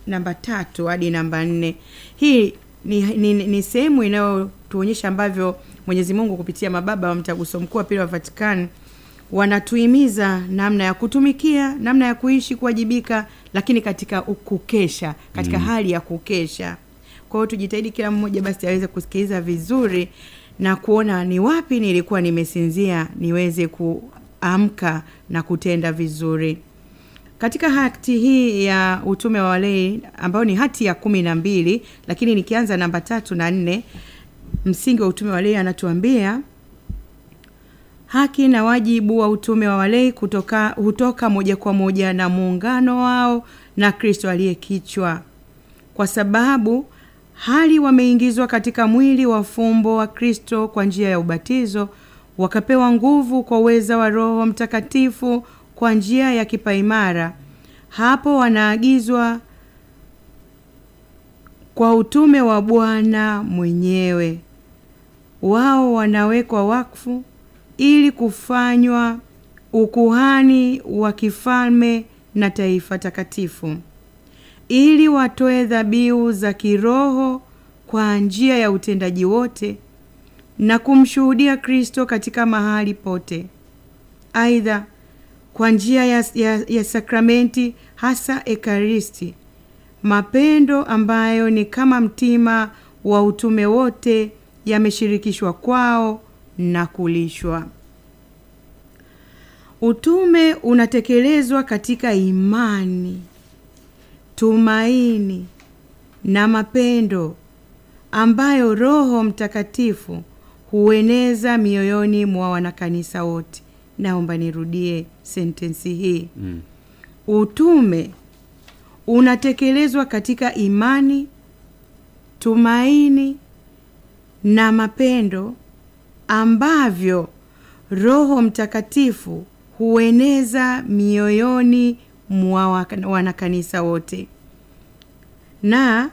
3 hadi namba 4. Hii ni sehemu inayotuonyesha ambavyo Mwenyezi Mungu kupitia mababa wa Mtaguso Mkuu wa Pili wa Vatikani wanatuhimiza namna ya kutumikia, namna ya kuishi, kuwajibika, lakini katika kukesha, katika hali ya kukesha. Kwa hiyo tujitahidi kila mmoja basi aweze kusikiliza vizuri na kuona ni wapi nilikuwa nimesinzia, niweze kuamka na kutenda vizuri. Katika hati hii ya utume wa walei ambao ni hati ya 12, lakini nikianza namba 3 na 4, msingi wa utume wa walei anatuambia haki na wajibu wa utume wa walei hutoka moja kwa moja na muungano wao na Kristo aliye kichwa, kwa sababu hali wameingizwa katika mwili wa fumbo wa Kristo kwa njia ya ubatizo, wakapewa nguvu kwa uweza wa Roho Mtakatifu kwa njia ya kipaimara. Hapo wanaagizwa kwa utume wa Bwana mwenyewe. Wao wanawekwa wakfu ili kufanywa ukuhani wa kifalme na taifa takatifu, ili watoe dhabihu za kiroho kwa njia ya utendaji wote na kumshuhudia Kristo katika mahali pote. Aidha, kwa njia ya sakramenti, hasa Ekaristi, mapendo ambayo ni kama mtima wa utume wote yameshirikishwa kwao na kulishwa. Utume unatekelezwa katika imani, tumaini na mapendo ambayo Roho Mtakatifu hueneza mioyoni mwa wanakanisa wote. Naomba nirudie sentensi hii. Utume unatekelezwa katika imani, tumaini na mapendo ambavyo Roho Mtakatifu hueneza mioyoni mwa wanakanisa wote. Na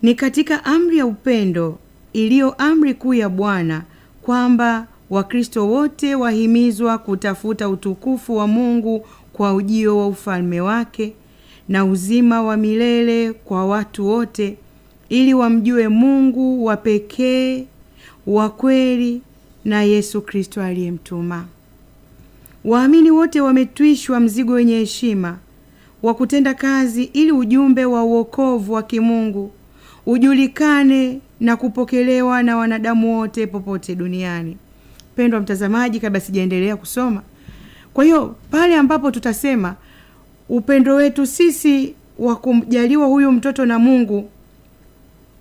ni katika amri ya upendo iliyo amri kuu ya Bwana kwamba Wakristo wote wahimizwa kutafuta utukufu wa Mungu kwa ujio wa ufalme wake na uzima wa milele kwa watu wote, ili wamjue Mungu wa pekee, wa kweli na Yesu Kristo aliyemtuma. Waamini wote wametwishwa mzigo wenye heshima wa kutenda kazi ili ujumbe wa wokovu wa kimungu ujulikane na kupokelewa na wanadamu wote popote duniani. Pendwa mtazamaji, kabla sijaendelea kusoma, kwa hiyo pale ambapo tutasema upendo wetu sisi wa kumjaliwa huyu mtoto na Mungu,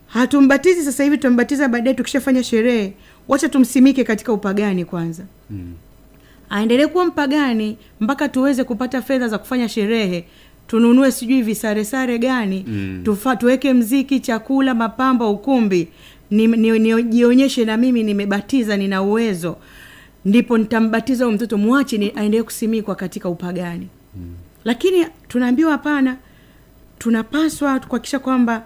hatumbatizi sasa hivi, tumbatiza baadaye tukishafanya sherehe. Wacha tumsimike katika upagani kwanza. Aendelee kuwa mpagani mpaka tuweze kupata fedha za kufanya sherehe, tununue sijui visare gani, tuweke mziki, chakula, mapambo, ukumbi, nijionyeshe na mimi nimebatiza, nina uwezo, ndipo nitambatiza huyo mtoto, muache aendelee kusimikwa katika upagani. Lakini tunaambiwa hapana, tunapaswa kuhakikisha kwamba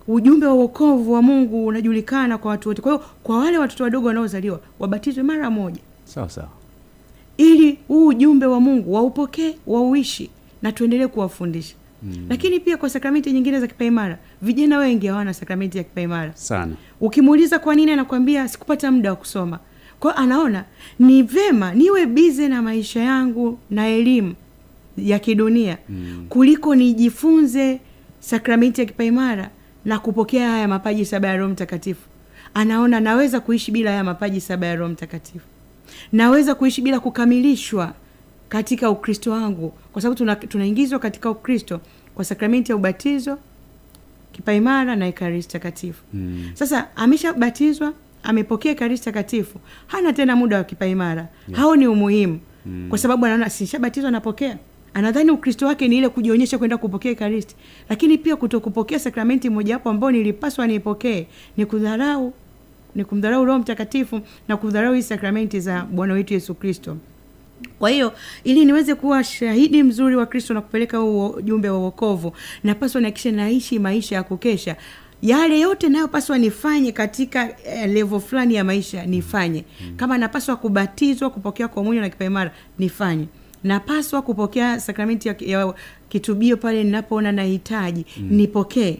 ujumbe wa wokovu wa Mungu unajulikana kwa watu wote. Kwa hiyo kwa wale watoto wadogo wanaozaliwa wabatizwe mara moja. Sawa sawa. Ili huu ujumbe wa Mungu waupokee, wauishi na tuendelee kuwafundisha. Lakini pia kwa sakramenti nyingine za kipaimara, vijana wengi hawana sakramenti ya kipaimara sana. Ukimuuliza kwa nini, anakuambia sikupata muda wa kusoma. Kwa anaona ni vema niwe busy na maisha yangu na elimu ya kidunia kuliko nijifunze sakramenti ya kipaimara na kupokea haya mapaji 7 ya Roho Mtakatifu. Anaona naweza kuishi bila haya mapaji 7 ya Roho Mtakatifu. Naweza kuishi bila kukamilishwa katika Ukristo wangu, kwa sababu tunaingizwa katika Ukristo kwa sakramenti ya ubatizo, kipaimara na Ekaristi Takatifu. Sasa ameshabatizwa, amepokea Ekaristi Takatifu, hana tena muda wa kipaimara. Hao ni umuhimu. Kwa sababu anaona sishabatizwa, napokea. Anadhani Ukristo wake ni ile kujionyesha kwenda kupokea Ekaristi. Lakini pia kutokupokea sakramenti moja hapo ambao nilipaswa niipokee ni kumdharau Roho Mtakatifu na kudharau hizo sakramenti za Bwana wetu Yesu Kristo. Kwa hiyo ili niweze kuwa shahidi mzuri wa Kristo na kupeleka huo ujumbe wa wokovu, napaswa nihakikishe naishi maisha ya kukesha. Yale yote nayopaswa nifanye katika level fulani ya maisha nifanye. Kama napaswa kubatizwa, kupokea komunyo na kipaimara, nifanye. Napaswa kupokea sakramenti ya kitubio pale ninapoona nahitaji, nipokee.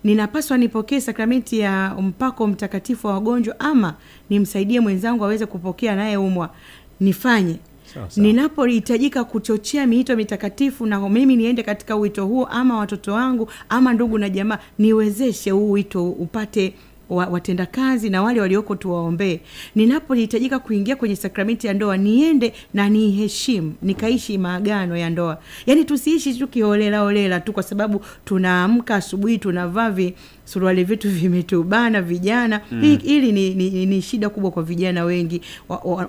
Ninapaswa nipokee sakramenti ya mpako mtakatifu wa wagonjwa, ama nimsaidie mwenzangu aweze kupokea naye umwa, nifanye. Ninapohitajika kuchochea miito mitakatifu na mimi niende katika wito huo, ama watoto wangu ama ndugu na jamaa, niwezeshe huu wito upate watenda kazi na wale walioko tuwaombee. Ninapohitajika kuingia kwenye sakramenti ya ndoa, niende na niheshimu, nikaishi maagano ya ndoa. Yaani tusiishi tu kiholela tu kwa sababu tunaamka asubuhi tunavaa suruali vitu vimetubana vijana. Hili ni shida kubwa kwa vijana wengi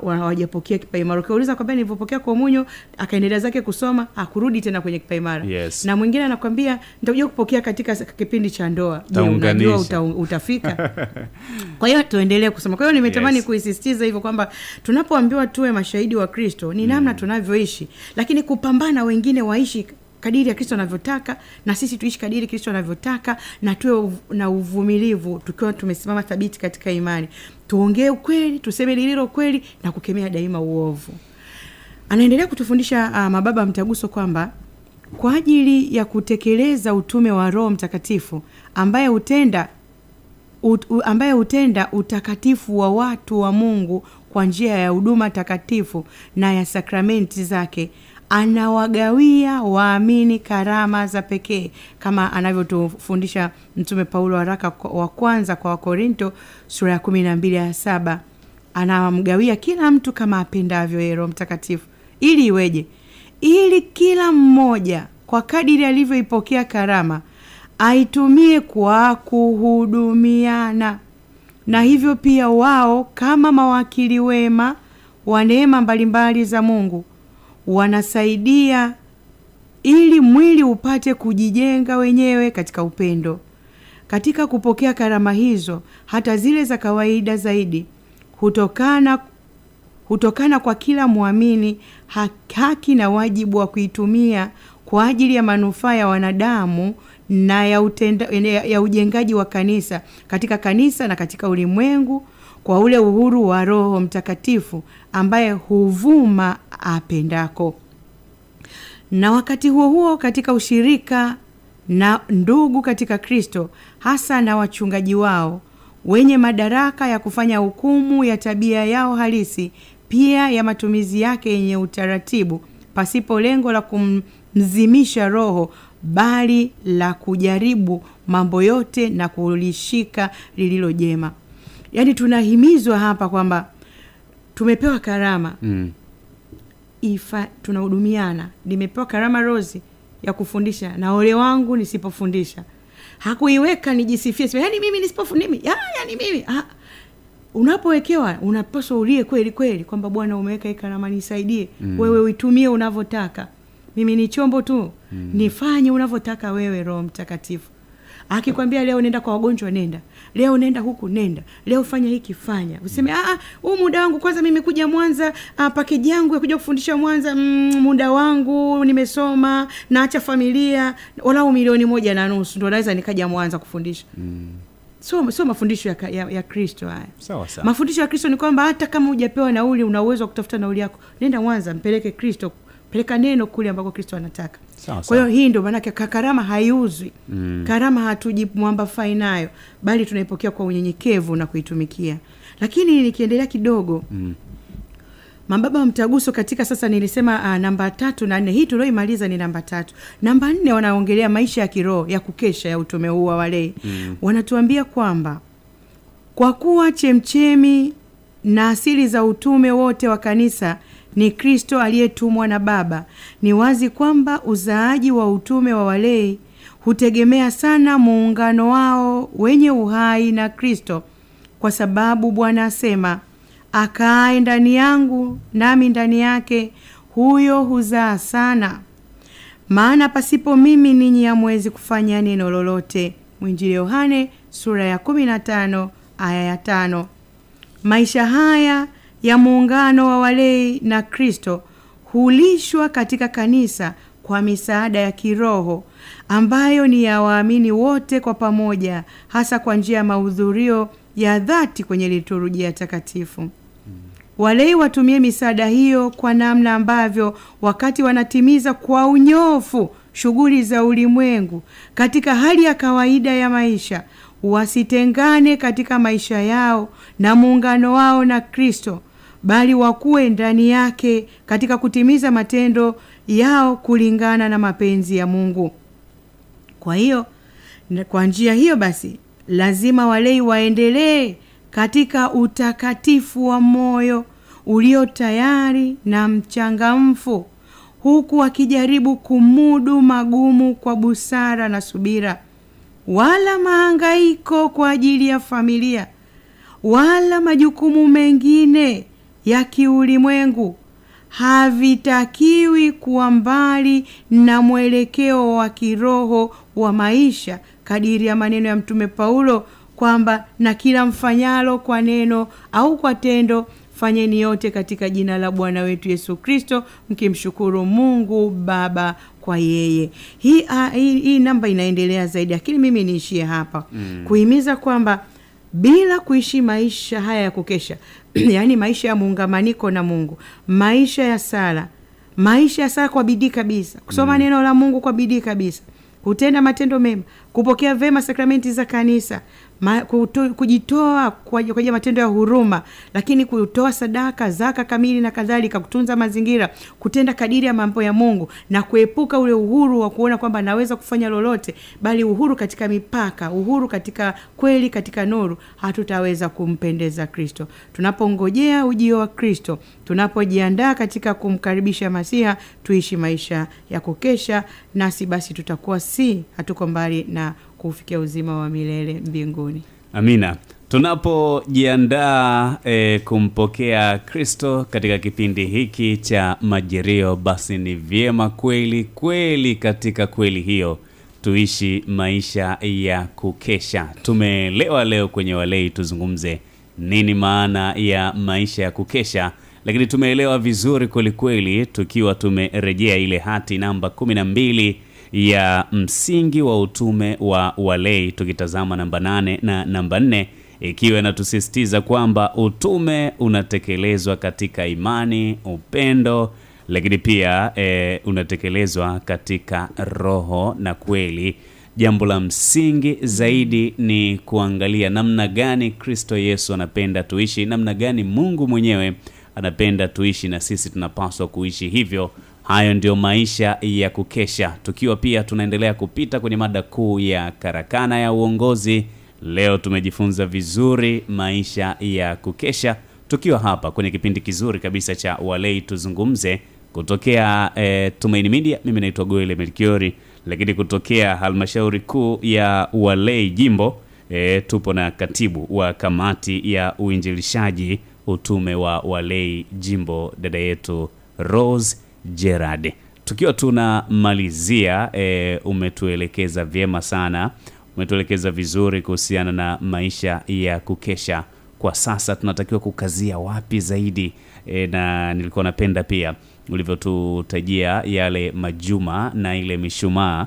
hawajapokea kipaimara. Ukiuliza kwamba nilipokea komunyo akaendelea zake kusoma, hakurudi tena kwenye kipaimara. Na mwingine anakuambia nitakuja kupokea katika kipindi cha ndoa. Je, unajua utafika? Kwa hiyo tuendelee kusoma. Kwa hiyo nimetamani kuisisitiza hivyo kwamba tunapoambiwa tuwe mashahidi wa Kristo ni namna tunavyoishi, lakini kupambana wengine waishi kadiri ya Kristo anavyotaka na sisi tuishi kadiri Kristo anavyotaka, na tuwe na uvumilivu tukiwa tumesimama thabiti katika imani. Tuongee ukweli, tuseme lililo kweli na kukemea daima uovu. Anaendelea kutufundisha mababa mtaguso kwamba kwa ajili ya kutekeleza utume wa Roho Mtakatifu ambaye hutenda utakatifu wa watu wa Mungu kwa njia ya huduma takatifu na ya sakramenti zake, anawagawia waamini karama za pekee, kama anavyotufundisha Mtume Paulo waraka wa kwanza kwa Wakorinto sura ya 12:7. Anamgawia kila mtu kama apendavyo Roho Mtakatifu. Ili iweje? Ili kila mmoja kwa kadiri alivyoipokea karama aitumie kwa kuhudumiana, na hivyo pia wao kama mawakili wema wa neema mbalimbali za Mungu wanasaidia ili mwili upate kujijenga wenyewe katika upendo. Katika kupokea karama hizo, hata zile za kawaida zaidi, hutokana kwa kila muamini haki na wajibu wa kuitumia kwa ajili ya manufaa ya wanadamu na ya ujengaji wa kanisa, katika kanisa na katika ulimwengu, kwa ule uhuru wa Roho Mtakatifu ambaye huvuma apendako. Na wakati huo katika ushirika na ndugu katika Kristo, hasa na wachungaji wao wenye madaraka ya kufanya hukumu ya tabia yao halisi, pia ya matumizi yake yenye utaratibu, pasipo lengo la kumzimisha roho, bali la kujaribu mambo yote na kulishika lililo jema. Yaani tunahimizwa hapa kwamba tumepewa karama. Tunahudumiana. Nimepewa karama Rozi, ya kufundisha na ole wangu nisipofundisha. Hakuiweka nijisifie, yaani mimi nisipofundisha, yaani mimi. Unapowekewa unapaswa ulie kweli kweli kwamba Bwana umeweka hii karama nisaidie. Wewe uitumie unavyotaka. Mimi ni chombo tu. Nifanye unavyotaka wewe, Roho Mtakatifu. Akikwambia leo nenda kwa wagonjwa, nenda. Leo nenda huku, nenda. Leo fanya hiki, fanya. Useme huu muda wangu kwanza mimi kuja Mwanza, package yangu ya kuja kufundisha Mwanza, muda wangu nimesoma, naacha familia, wala milioni 1.5 ndio naweza nikaja Mwanza kufundisha. So mafundisho ya Kristo haya. Sawa sawa. Mafundisho ya Kristo ni kwamba hata kama hujapewa nauli, una uwezo wa kutafuta nauli yako. Nenda Mwanza, mpeleke Kristo, peleka neno kule ambako Kristo anataka. Kwa hiyo hii ndio maana karama haiuzwi. Karama hatuji mwamba fai nayo, bali tunaipokea kwa unyenyekevu na kuitumikia. Lakini nikiendelea kidogo, mababa wa mtaguso katika sasa nilisema namba 3 na 4. Hii tulioimaliza ni namba 3. Namba 4 wanaongelea maisha ya kiroho ya kukesha ya utume huu wa walei. Wanatuambia kwamba kwa kuwa chemchemi na asili za utume wote wa kanisa ni Kristo aliyetumwa na Baba, ni wazi kwamba uzaaji wa utume wa walei hutegemea sana muungano wao wenye uhai na Kristo, kwa sababu Bwana asema, akae ndani yangu nami ndani yake, huyo huzaa sana. Maana pasipo mimi ninyi hamwezi kufanya neno lolote. Mwinjili Yohane sura ya 15 aya ya 5. Maisha haya ya muungano wa walei na Kristo hulishwa katika kanisa kwa misaada ya kiroho ambayo ni ya waamini wote kwa pamoja, hasa kwa njia ya mahudhurio ya dhati kwenye liturujia takatifu. Walei watumie misaada hiyo kwa namna ambavyo wakati wanatimiza kwa unyofu shughuli za ulimwengu katika hali ya kawaida ya maisha, wasitengane katika maisha yao na muungano wao na Kristo, bali wakue ndani yake katika kutimiza matendo yao kulingana na mapenzi ya Mungu. Kwa hiyo, kwa njia hiyo basi, lazima walei waendelee katika utakatifu wa moyo ulio tayari na mchangamfu, huku wakijaribu kumudu magumu kwa busara na subira. Wala mahangaiko kwa ajili ya familia, wala majukumu mengine ya kiulimwengu havitakiwi kuwa mbali na mwelekeo wa kiroho wa maisha, kadiri ya maneno ya Mtume Paulo kwamba na kila mfanyalo kwa neno au kwa tendo, fanyeni yote katika jina la Bwana wetu Yesu Kristo, mkimshukuru Mungu Baba kwa yeye. Hii namba inaendelea zaidi, lakini mimi niishie hapa. Kuhimiza kwamba bila kuishi maisha haya ya kukesha, yani maisha ya muungamaniko na Mungu, maisha ya sala kwa bidii kabisa, kusoma neno la Mungu kwa bidii kabisa, kutenda matendo mema, kupokea vema sakramenti za kanisa, kujitoa kwa matendo ya huruma, lakini kutoa sadaka, zaka kamili na kadhalika, kutunza mazingira, kutenda kadiri ya mambo ya Mungu, na kuepuka ule uhuru wa kuona kwamba naweza kufanya lolote, bali uhuru katika mipaka, uhuru katika kweli, katika nuru, hatutaweza kumpendeza Kristo. Tunapongojea ujio wa Kristo, tunapojiandaa katika kumkaribisha Masiha, tuishi maisha ya kukesha, nasi basi tutakuwa hatuko mbali na kufikia uzima wa milele mbinguni. Amina. Tunapojiandaa kumpokea Kristo katika kipindi hiki cha Majilio, basi ni vyema kweli katika kweli hiyo tuishi maisha ya kukesha. Tumeelewa leo kwenye walei tuzungumze nini maana ya maisha ya kukesha, lakini tumeelewa vizuri kweli tukiwa tumerejea ile hati namba 12 ya msingi wa utume wa walei, tukitazama namba 8 na namba 4, ikiwa inatusisitiza kwamba utume unatekelezwa katika imani, upendo, lakini pia unatekelezwa katika roho na kweli. Jambo la msingi zaidi ni kuangalia namna gani Kristo Yesu anapenda tuishi, namna gani Mungu mwenyewe anapenda tuishi, na sisi tunapaswa kuishi hivyo. Hayo ndio maisha ya kukesha. Tukiwa pia tunaendelea kupita kwenye mada kuu ya karakana ya uongozi, leo tumejifunza vizuri maisha ya kukesha, tukiwa hapa kwenye kipindi kizuri kabisa cha walei tuzungumze Kutokea Tumaini Media, mimi naitwa Goele Melkiori, lakini kutokea halmashauri kuu ya Walei Jimbo, tupo na katibu wa kamati ya uinjilishaji utume wa Walei Jimbo, dada yetu Rose Gerard. Tukiwa tunamalizia, umetuelekeza vyema sana, umetuelekeza vizuri kuhusiana na maisha ya kukesha. Kwa sasa tunatakiwa kukazia wapi zaidi? Na nilikuwa napenda pia ulivyotutajia yale majuma na ile mishumaa.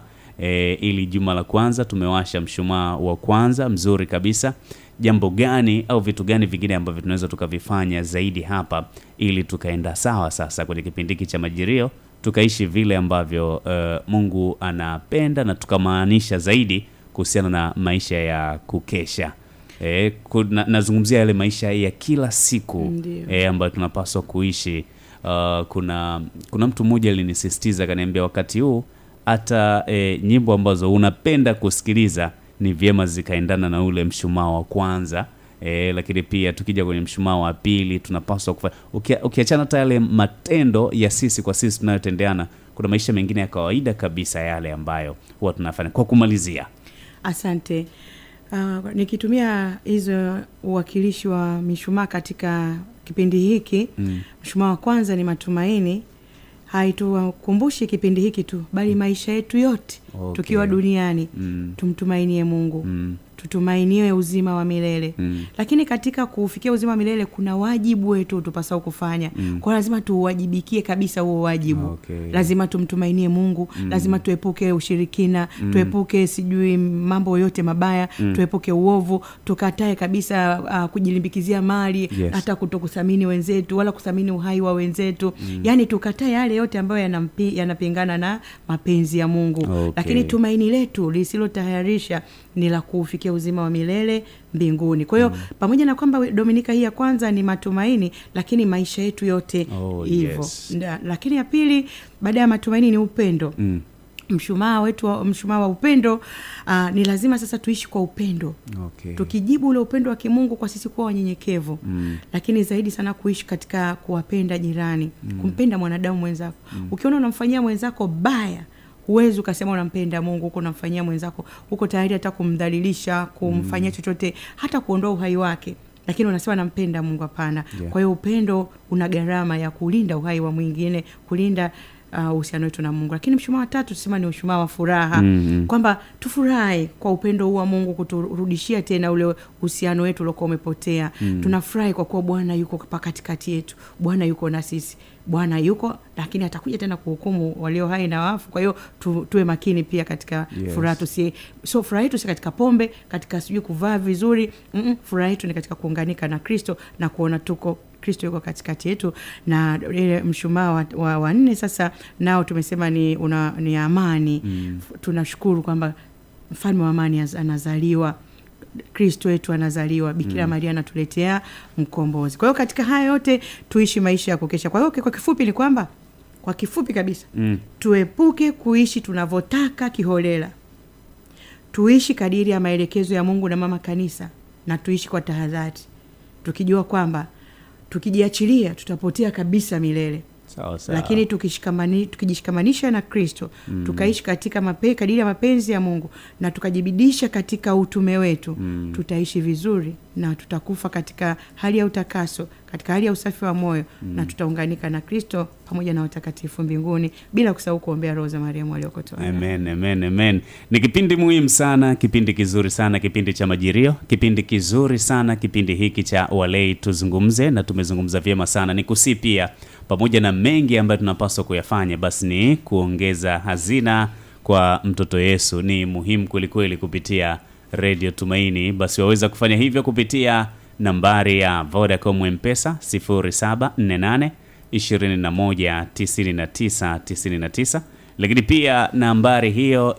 Ili juma la kwanza tumewasha mshumaa wa kwanza mzuri kabisa. Jambo gani au vitu gani vingine ambavyo tunaweza tukavifanya zaidi hapa ili tukaenda sawa sasa kwenye kipindi hiki cha Majilio, tukaishi vile ambavyo Mungu anapenda na tukamaanisha zaidi kuhusiana na maisha ya kukesha? Nazungumzia yale maisha ya kila siku ambayo tunapaswa kuishi. Kuna mtu mmoja alinisisitiza, akaniambia wakati huu hata nyimbo ambazo unapenda kusikiliza ni vyema zikaendana na ule mshumaa wa kwanza. Lakini pia tukija kwenye mshumaa wa pili tunapaswa kufanya, ukiachana hata yale matendo ya sisi kwa sisi tunayotendeana, kuna maisha mengine ya kawaida kabisa yale ambayo huwa tunafanya. Kwa kumalizia, asante. Nikitumia hizo uwakilishi wa mishumaa katika kipindi hiki, mshumaa wa kwanza ni matumaini. Haitukumbushi kipindi hiki tu, bali maisha yetu yote tukiwa duniani tumtumainie Mungu, tutumainie uzima wa milele. Lakini katika kufikia uzima wa milele kuna wajibu wetu tupasao kufanya. Kwa lazima tuwajibikie kabisa huo wajibu. Lazima tumtumainie Mungu, lazima tuepuke ushirikina, tuepuke sijui mambo yote mabaya, tuepuke uovu, tukatae kabisa kujilimbikizia mali, hata kutokuthamini wenzetu wala kuthamini uhai wa wenzetu. Yani tukatae yale yote ambayo yanapingana na mapenzi ya Mungu. Lakini tumaini letu lisilotaharisha ni la kufikia uzima wa milele mbinguni. Kwa hiyo pamoja na kwamba Dominika hii ya kwanza ni matumaini, lakini maisha yetu yote hivyo. Lakini ya pili baada ya matumaini ni upendo. Mshumaa wetu, mshumaa wa upendo, ni lazima sasa tuishi kwa upendo. Tukijibu ule upendo wa kimungu kwa sisi kuwa wanyenyekevu, lakini zaidi sana kuishi katika kuwapenda jirani, kumpenda mwanadamu mwenzako. Ukiona unamfanyia mwenzako baya, huwezi ukasema unampenda Mungu, uko unamfanyia mwenzako, uko tayari hata kumdhalilisha, kumfanyia chochote, hata kuondoa uhai wake, lakini unasema nampenda Mungu. Hapana. Kwa hiyo upendo una gharama ya kulinda uhai wa mwingine, kulinda uhusiano wetu na Mungu. Lakini mshumaa wa tatu tusema ni mshumaa wa furaha, kwamba tufurahi kwa upendo huu wa Mungu kuturudishia tena ule uhusiano wetu uliokuwa umepotea. Tunafurahi kwa kuwa Bwana yuko katikati yetu, Bwana yuko na sisi, Bwana yuko, lakini atakuja tena kuhukumu walio hai na wafu. Kwa hiyo tuwe makini pia katika furaha. Furaha yetu si katika pombe, katika sijui kuvaa vizuri. Furaha yetu ni katika kuunganika na Kristo na kuona Kristo yuko katikati yetu. Na ile mshumaa wa nne sasa nao tumesema ni amani. Tunashukuru kwamba mfalme wa amani anazaliwa, Kristo wetu anazaliwa, Bikira Maria anatuletea mkombozi. Kwa hiyo katika haya yote tuishi maisha ya kukesha. Kwa hiyo kwa kifupi ni kwamba, kwa kifupi kabisa, tuepuke kuishi tunavyotaka kiholela. Tuishi kadiri ya maelekezo ya Mungu na mama kanisa, na tuishi kwa tahadhari, tukijua kwamba tukijiachilia tutapotea kabisa milele. Sawa. Lakini tukijishikamanisha na Kristo, tukaishi katika kadiri ya mapenzi ya Mungu, na tukajibidisha katika utume wetu, tutaishi vizuri na tutakufa katika hali ya utakaso, katika hali ya usafi wa moyo, na tutaunganika na Kristo pamoja na watakatifu mbinguni, bila kusahau kuombea roho za Mariamu waliokotoa. Amen. Ni kipindi muhimu sana, kipindi kizuri sana, kipindi cha Majilio, kipindi kizuri sana, kipindi hiki cha Walei Tuzungumze, na tumezungumza vyema sana. Nikusi pia pamoja na mengi ambayo tunapaswa kuyafanya, basi ni kuongeza hazina kwa mtoto Yesu. Ni muhimu kweli kupitia Radio Tumaini. Basi waweza kufanya hivyo kupitia nambari ya Vodacom M-Pesa 0748 219999, lakini pia nambari hiyo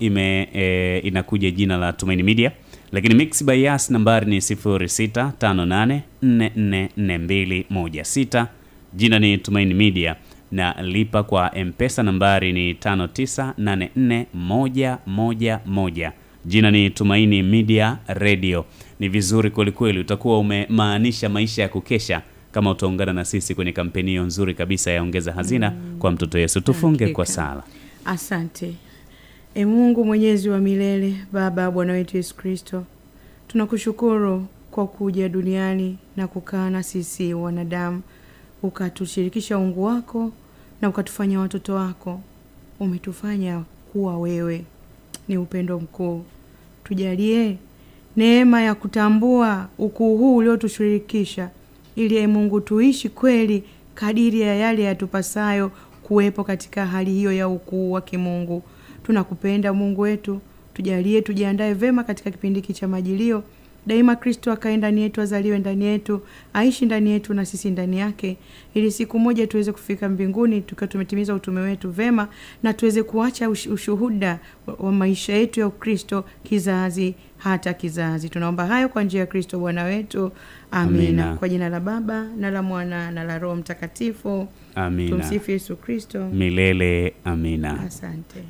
inakuja jina la Tumaini Media. Lakini Mix by Yas nambari ni 0658444216, jina ni Tumaini Media, na lipa kwa M-Pesa nambari ni 5984111, jina ni Tumaini Media Radio. Ni vizuri kweli utakuwa umemaanisha maisha ya kukesha kama utaungana na sisi kwenye kampeni hiyo nzuri kabisa ya Ongeza Hazina kwa mtoto Yesu. Tufunge kwa sala. Asante. Mungu mwenyezi wa milele, Baba Bwana wetu Yesu Kristo, tunakushukuru kwa kuja duniani na kukaa na sisi wanadamu, ukatushirikisha uungu wako na ukatufanya watoto wako. Umetufanya kuwa wewe. Ni upendo mkuu. Tujalie neema ya kutambua ukuu huu uliotushirikisha, ili Mungu tuishi kweli kadiri ya yale yatupasayo kuwepo katika hali hiyo ya ukuu wa kimungu. Tunakupenda Mungu wetu. Tujalie tujiandae vema katika kipindi hiki cha majilio. Daima Kristo akae ndani yetu, azaliwe ndani yetu, aishi ndani yetu na sisi ndani yake, ili siku moja tuweze kufika mbinguni tukiwa tumetimiza utume wetu vema, na tuweze kuacha ushuhuda wa maisha yetu ya Ukristo kizazi hata kizazi. Tunaomba hayo kwa njia ya Kristo Bwana wetu. Amina. Kwa jina la Baba na la Mwana na la Roho Mtakatifu. Amina. Tumsifu Yesu Kristo milele. Amina. Asante.